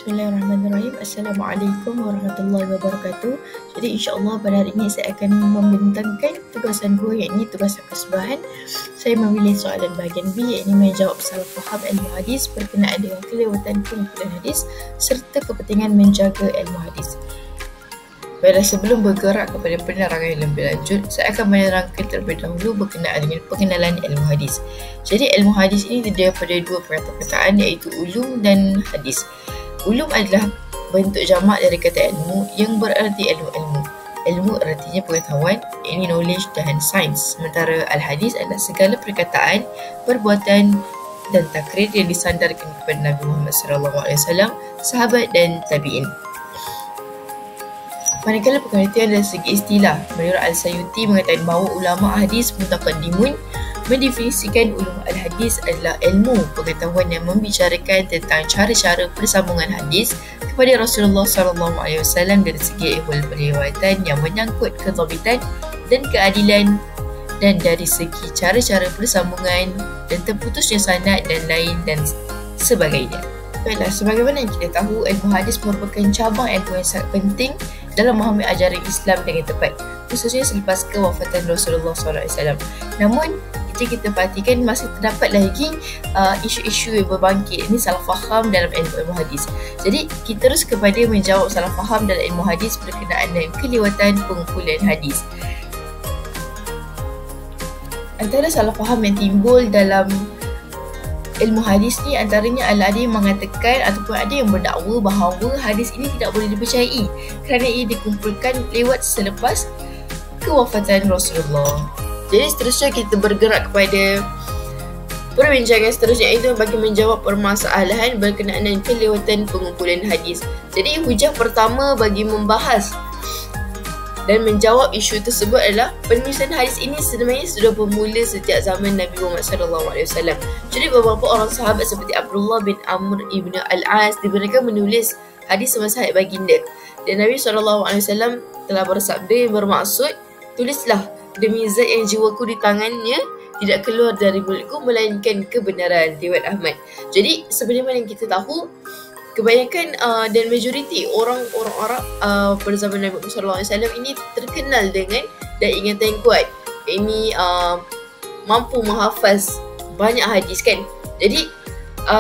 Bismillahirrahmanirrahim. Assalamualaikum warahmatullahi wabarakatuh. Jadi insyaAllah pada hari ini saya akan membentangkan tugasan dua, iaitu tugasan persembahan. Saya memilih soalan bahagian B, iaitu menjawab salah faham ilmu hadis berkenaan dengan kelewatan pengumpulan hadis serta kepentingan menjaga ilmu hadis. Baiklah, sebelum bergerak kepada penerangan yang lebih lanjut, saya akan menerangkan terlebih dahulu berkenaan dengan pengenalan ilmu hadis. Jadi ilmu hadis ini terdiri daripada dua perkataan, iaitu ulum dan hadis. Ulum adalah bentuk jamak dari kata ilmu yang berarti ilmu-ilmu. Ilmu artinya pengetahuan, ini knowledge dan sains. Sementara al-hadis adalah segala perkataan, perbuatan dan takrir yang disandarkan kepada Nabi Muhammad SAW, sahabat dan tabi'in. Manakala pengertian dari segi istilah, menurut Al-Sayuti mengatakan bahawa ulama hadis mutaqaddimun mendefinisikan ulum al-hadis adalah ilmu pengetahuan yang membicarakan tentang cara-cara persambungan hadis kepada Rasulullah SAW dari segi ihwal periwayatan yang menyangkut kethabitan dan keadilan, dan dari segi cara-cara persambungan dan terputusnya sanad dan lain dan sebagainya. Baiklah, sebagaimana yang kita tahu, ilmu hadis merupakan cabang ilmu yang sangat penting dalam memahami ajaran Islam dengan tepat, khususnya selepas kewafatan Rasulullah SAW. Namun, jika kita perhatikan, masih terdapat lagi isu-isu yang berbangkit. Ini salah faham dalam ilmu hadis. Jadi, kita terus kepada menjawab salah faham dalam ilmu hadis berkenaan dengan kelewatan pengumpulan hadis. Antara salah faham yang timbul dalam ilmu hadis ni antaranya adalah ada yang mengatakan ataupun ada yang berdakwa bahawa hadis ini tidak boleh dipercayai kerana ia dikumpulkan lewat selepas kewafatan Rasulullah. Jadi seterusnya kita bergerak kepada perbincangan seterusnya, iaitu bagi menjawab permasalahan berkenaan dengan kelewatan pengumpulan hadis. Jadi hujah pertama bagi membahas dan menjawab isu tersebut adalah penulisan hadis ini sebenarnya sudah bermula sejak zaman Nabi Muhammad SAW. Jadi beberapa orang sahabat seperti Abdullah bin Amr ibn al-As mereka menulis hadis semasa hayat baginda. Dan Nabi SAW telah bersabda yang bermaksud, tulislah demi zat yang jiwaku di tangannya, tidak keluar dari mulutku melainkan kebenaran. Riwayat Ahmad. Jadi sebenarnya yang kita tahu, kebanyakan dan majoriti orang-orang Arab pada zaman Nabi Muhammad SAW ini terkenal dengan dan ingatan yang kuat. Ini mampu menghafaz banyak hadis kan. Jadi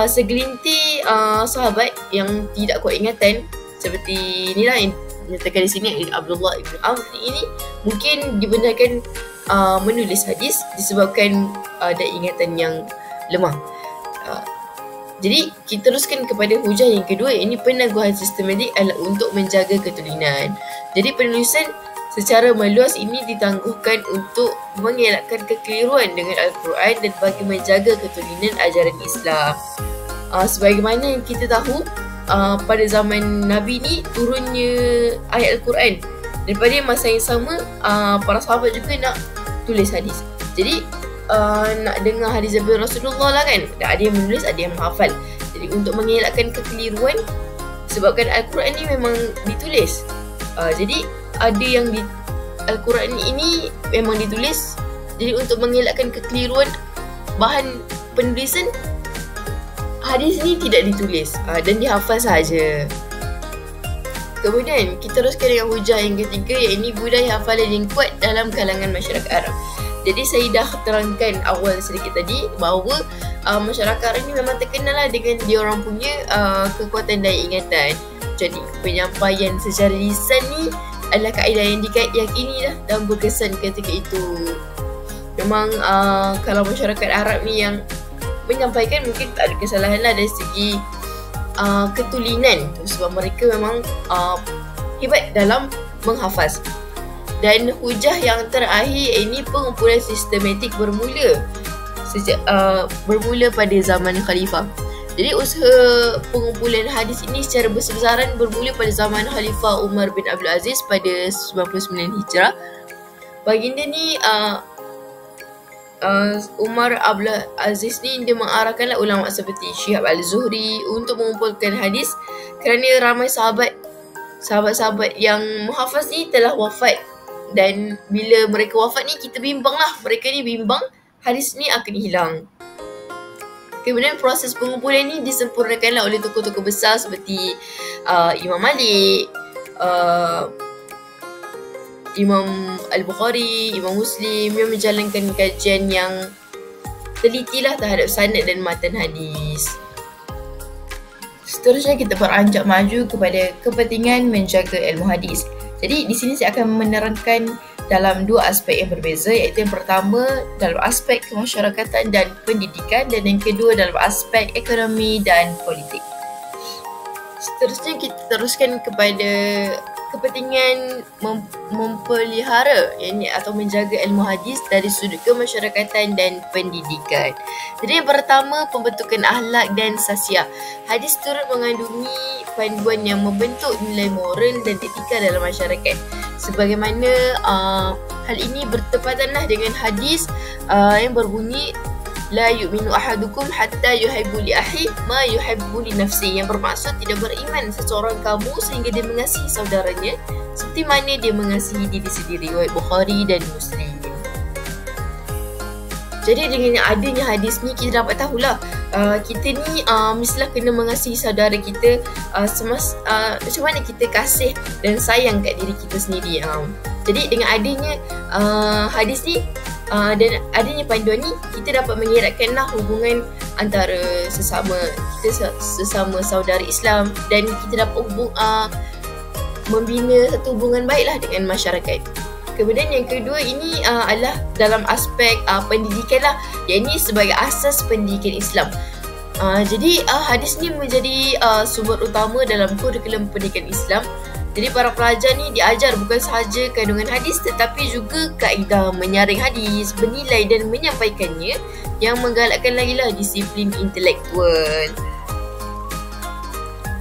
segelintir sahabat yang tidak kuat ingatan seperti inilah yang dinyatakan di sini, Abdullah ibn Amr ini mungkin dibenarkan menulis hadis disebabkan ada ingatan yang lemah. Jadi kita teruskan kepada hujah yang kedua, ini penaguhan sistematik adalah untuk menjaga ketulinan. Jadi penulisan secara meluas ini ditangguhkan untuk mengelakkan kekeliruan dengan Al-Quran dan bagi menjaga ketulinan ajaran Islam. Sebagaimana yang kita tahu, pada zaman Nabi ni turunnya ayat Al-Quran. Daripada masa yang sama, para sahabat juga nak tulis hadis. Jadi nak dengar hadis daripada Rasulullah lah kan. Ada yang menulis, ada yang menghafal. Jadi untuk mengelakkan kekeliruan, sebabkan Al-Quran ni memang ditulis. Jadi ada yang Al-Quran ini memang ditulis. Jadi untuk mengelakkan kekeliruan bahan penulisan, hadis ni tidak ditulis dan dihafal sahaja. Kemudian kita teruskan dengan hujah yang ketiga, iaitu budaya hafalan yang kuat dalam kalangan masyarakat Arab. Jadi saya dah terangkan awal sedikit tadi bahawa masyarakat Arab ni memang terkenal lah dengan diorang punya kekuatan daya ingatan. Jadi penyampaian secara lisan ni adalah kaedah yang diyakini dah dan berkesan ketika itu. Memang kalau masyarakat Arab ni yang menyampaikan mungkin tak ada kesalahan lah dari segi ketulinan, sebab mereka memang hebat dalam menghafaz. Dan hujah yang terakhir ini pengumpulan sistematik bermula pada zaman Khalifah. Jadi usaha pengumpulan hadis ini secara besar-besaran bermula pada zaman Khalifah Umar bin Abdul Aziz pada 99 Hijrah. Baginda ni Umar Abdul Aziz ni dia mengarahkanlah ulama seperti Syihab Al-Zuhri untuk mengumpulkan hadis kerana ramai sahabat-sahabat yang menghafaz ni telah wafat. Dan bila mereka wafat ni, kita bimbang lah. Mereka ni bimbang hadis ni akan hilang Kemudian proses pengumpulan ni disempurnakanlah oleh tokoh-tokoh besar seperti Imam Malik, Imam Al-Bukhari, Imam Muslim yang menjalankan kajian yang telitilah terhadap sanad dan matan hadis. Seterusnya kita beranjak maju kepada kepentingan menjaga ilmu hadis. Jadi di sini saya akan menerangkan dalam dua aspek yang berbeza, iaitu yang pertama dalam aspek kemasyarakatan dan pendidikan dan yang kedua dalam aspek ekonomi dan politik. Seterusnya kita teruskan kepada kepentingan mempelihara atau menjaga ilmu hadis dari sudut kemasyarakatan dan pendidikan. Jadi yang pertama, pembentukan akhlak dan sasiah. Hadis turut mengandungi panduan yang membentuk nilai moral dan etika dalam masyarakat. Sebagaimana hal ini bertepatanlah dengan hadis yang berbunyi la yu'minu ahadukum hatta yuhibbu li akhihi ma yuhibbu li nafsihi, yang bermaksud tidak beriman seseorang kamu sehingga dia mengasihi saudaranya seperti mana dia mengasihi diri sendiri. Riwayat Bukhari dan Muslim. Jadi dengan adanya hadis ni kita dapat tahulah kita ni mestilah kena mengasihi saudara kita macam mana kita kasih dan sayang kat diri kita sendiri. Jadi dengan adanya hadis ni dan adanya panduan ni, kita dapat mengeratkanlah hubungan antara sesama saudara Islam dan kita dapat membina satu hubungan baiklah dengan masyarakat. Kemudian yang kedua ini adalah dalam aspek pendidikan lah, yang ini sebagai asas pendidikan Islam. Jadi hadis ni menjadi sumber utama dalam kurikulum pendidikan Islam. Jadi para pelajar ni diajar bukan sahaja kandungan hadis tetapi juga kaedah menyaring hadis, menilai dan menyampaikannya, yang menggalakkan lagi lah disiplin intelektual.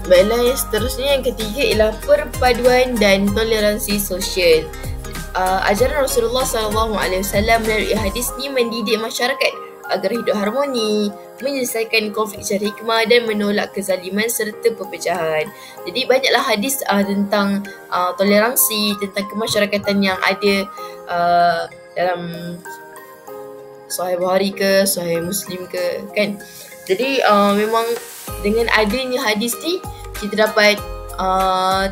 Baiklah, yang seterusnya yang ketiga ialah perpaduan dan toleransi sosial. Ajaran Rasulullah SAW melalui hadis ni mendidik masyarakat agar hidup harmoni, menyelesaikan konflik secara hikmah dan menolak kezaliman serta perpecahan. Jadi banyaklah hadis tentang toleransi, tentang kemasyarakatan yang ada dalam Sahih Bukhari ke, Sahih Muslim ke, kan? Jadi memang dengan adanya hadis ni kita dapat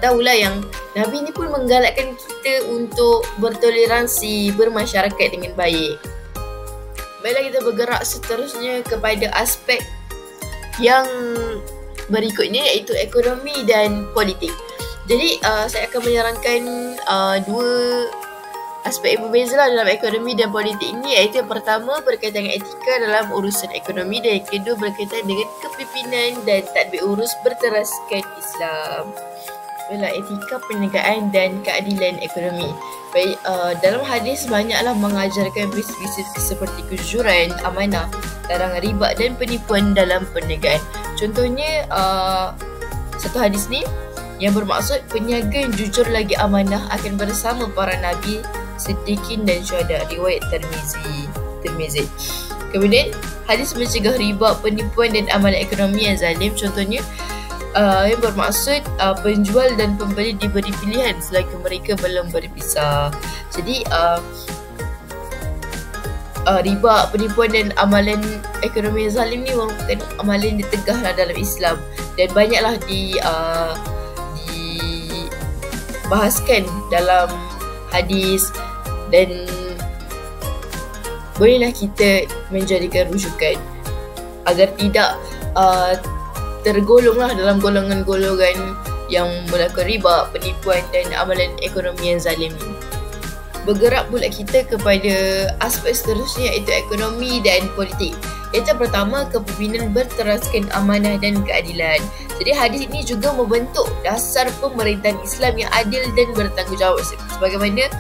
tahulah yang Nabi ni pun menggalakkan kita untuk bertoleransi, bermasyarakat dengan baik. Baiklah, kita bergerak seterusnya kepada aspek yang berikutnya, iaitu ekonomi dan politik. Jadi saya akan menyarankan dua aspek yang berbeza lah dalam ekonomi dan politik ini, iaitu yang pertama berkaitan dengan etika dalam urusan ekonomi dan yang kedua berkaitan dengan kepimpinan dan tadbir urus berteraskan Islam. Baiklah, etika perniagaan dan keadilan ekonomi. Baik, dalam hadis banyaklah mengajarkan prinsip-prinsip seperti kejujuran, amanah, larangan riba dan penipuan dalam perniagaan. Contohnya satu hadis ni yang bermaksud peniaga yang jujur lagi amanah akan bersama para nabi, siddiqin dan syuhada. Riwayat Tirmizi. Kemudian hadis mencegah riba, penipuan dan amalan ekonomi yang zalim. Contohnya yang bermaksud penjual dan pembeli diberi pilihan selagi mereka belum berpisah. Jadi riba, penipuan dan amalan ekonomi yang zalim ni merupakan amalan yang ditegahlah dalam Islam dan banyaklah dibahaskan dalam hadis dan bolehlah kita menjadikan rujukan agar tidak tergolonglah dalam golongan-golongan yang melakukan riba, penipuan dan amalan ekonomi yang zalim ini. Bergerak pula kita kepada aspek seterusnya, iaitu ekonomi dan politik. Iaitu pertama, kepimpinan berteraskan amanah dan keadilan. Jadi hadis ini juga membentuk dasar pemerintahan Islam yang adil dan bertanggungjawab. Sebagaimana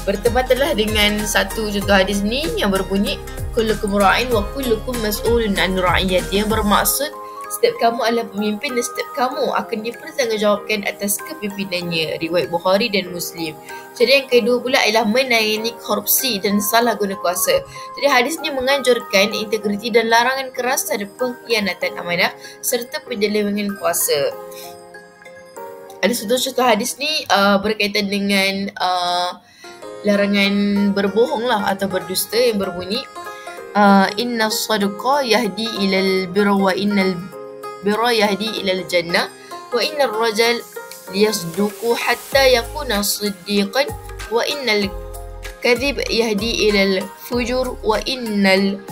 bertepatanlah dengan satu contoh hadis ni yang berbunyi kullukum ra'in wa kullukum mas'ulun an ra'iyati, yang bermaksud setiap kamu adalah pemimpin dan setiap kamu akan dipertanggungjawabkan atas kepimpinannya. Riwayat Bukhari dan Muslim. Jadi yang kedua pula ialah menangani korupsi dan salah guna kuasa. Jadi hadis ni menganjurkan integriti dan larangan keras terhadap pengkhianatan amanah serta penyelewengan kuasa. Ada satu contoh hadis ni berkaitan dengan larangan berbohong lah atau berdusta yang berbunyi Inna as-sadqa yahdi ilal birra wa innal birra yahdi ilal jannah wa innar rajal liyasduqu hatta yakuna siddiqan wa innal kadhib yahdi ilal fujur wa innal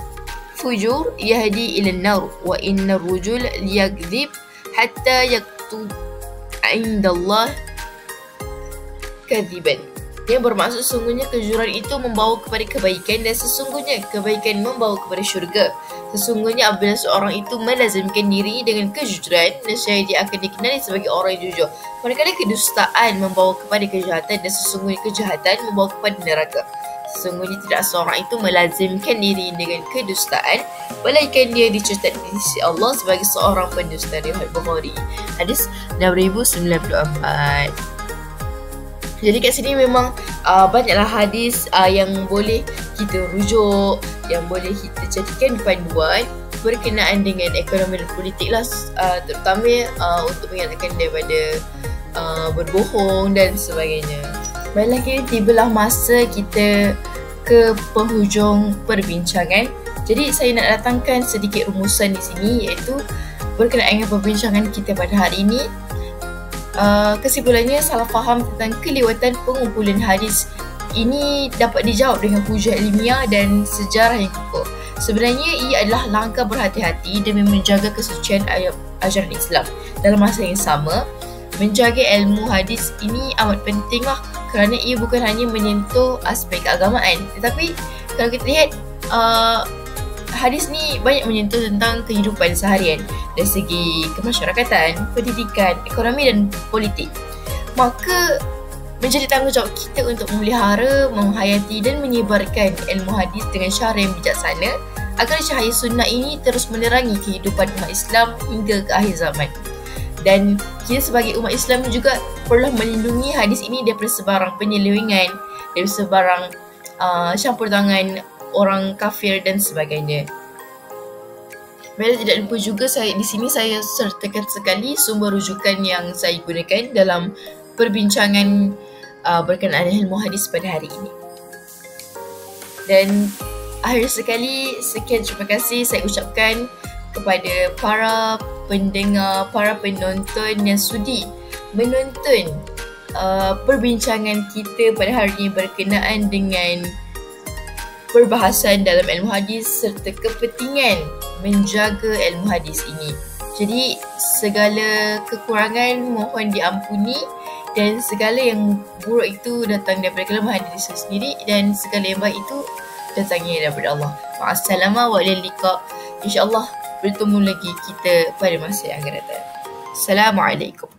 fujur yahdi ilal nar wa innar rujul liyakdhib hatta yaktub indallah kadhiban. Yang bermaksud sesungguhnya kejujuran itu membawa kepada kebaikan dan sesungguhnya kebaikan membawa kepada syurga. Sesungguhnya apabila seorang itu melazimkan diri dengan kejujuran, nescaya dia akan dikenali sebagai orang yang jujur. Manakala kedustaan membawa kepada kejahatan dan sesungguhnya kejahatan membawa kepada neraka. Sesungguhnya tidak seorang itu melazimkan diri dengan kedustaan, melainkan dia dicatat di sisi Allah sebagai seorang pendusta. Riwayat Bukhari. Hadis 6094. Jadi kat sini memang banyaklah hadis yang boleh kita rujuk, yang boleh kita jadikan panduan berkenaan dengan ekonomi dan politik lah, terutama untuk mengelakkan daripada berbohong dan sebagainya. Baiklah, kini tibalah masa kita ke penghujung perbincangan. Jadi saya nak datangkan sedikit rumusan di sini, iaitu berkenaan dengan perbincangan kita pada hari ini. Kesimpulannya, salah faham tentang kelewatan pengumpulan hadis ini dapat dijawab dengan hujah ilmiah dan sejarah yang kukuh. Sebenarnya ia adalah langkah berhati-hati demi menjaga kesucian ajaran Islam. Dalam masa yang sama, menjaga ilmu hadis ini amat penting lah, kerana ia bukan hanya menyentuh aspek keagamaan, tetapi kalau kita lihat hadis ni banyak menyentuh tentang kehidupan seharian dari segi kemasyarakatan, pendidikan, ekonomi dan politik. Maka menjadi tanggungjawab kita untuk memelihara, menghayati dan menyebarkan ilmu hadis dengan cara yang bijaksana agar cahaya sunnah ini terus menerangi kehidupan umat Islam hingga ke akhir zaman. Dan kita sebagai umat Islam juga perlu melindungi hadis ini daripada sebarang penyelewengan, daripada sebarang campur tangan orang kafir dan sebagainya. Bila tidak lupa juga, di sini saya sertakan sekali sumber rujukan yang saya gunakan dalam perbincangan berkenaan ilmu hadis pada hari ini. Dan akhir sekali, sekian terima kasih saya ucapkan kepada para pendengar, para penonton yang sudi menonton perbincangan kita pada hari ini berkenaan dengan perbahasan dalam ilmu hadis serta kepentingan menjaga ilmu hadis ini. Jadi segala kekurangan mohon diampuni dan segala yang buruk itu datang daripada kelemahan diri saya sendiri dan segala yang baik itu datangnya daripada Allah. Ma'assalamah wa ilal liqa. InsyaAllah bertemu lagi kita pada masa yang akan datang. Assalamualaikum.